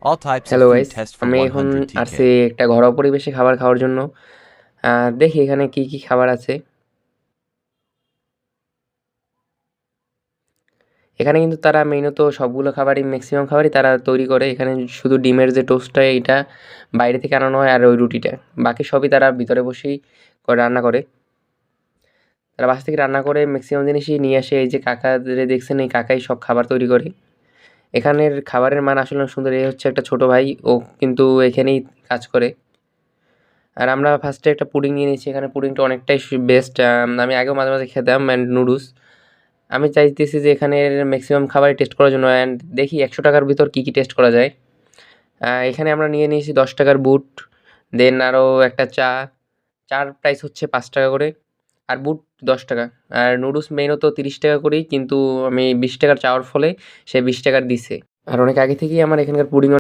All types of hello food guys, test for আমি এখন 100 আসছি TK. একটা ঘরোয়া পরিবেশে খাবার খাওয়ার জন্য। দেখি এখানে কি কি খাবার আছে। এখানে কিন্তু তারা মেইনত সবগুলো খাবারই ম্যাক্সিমাম খাবারই তারা তৈরি করে। এখানে শুধু ডিমের যে টোস্টটা এইটা বাইরে থেকে আনানো হয় আর ওই রুটিটা। বাকি সবই তারা ভিতরে বসেই রান্না করে। তারা বাসা থেকে রান্না করে ম্যাক্সিমাম জিনিসই নিয়ে আসে। এই যে কাকাদের দেখছেন এই কাকাই সব খাবার তৈরি করে। এখানের খাবারের মান আসলে অনেক সুন্দর। এই হচ্ছে একটা ছোট ভাই, ও কিন্তু এখানেই কাজ করে। আর আমরা ফার্স্টে একটা পুডিং নিয়ে নিয়েছি। এখানে পুডিংটা অনেকটাই বেস্ট। আমি আগেও মাঝে মাঝে খেতাম অ্যান্ড নুডলস। আমি চাইতেছি যে এখানের ম্যাক্সিমাম খাবারই টেস্ট করার জন্য, অ্যান্ড দেখি ১০০ টাকার ভিতর কী কী টেস্ট করা যায়। এখানে আমরা নিয়ে নিয়েছি ১০ টাকার বুট, দেন আরও একটা চা। চার প্রাইস হচ্ছে ৫ টাকা করে, আর বুট ১০ টাকা। আর নুডলস মেইনও তো ৩০ টাকা করেই, কিন্তু আমি ২০ টাকার চাওয়ার ফলে সে ২০ টাকার দিছে। আর অনেক আগে থেকেই আমার এখানকার পুডিং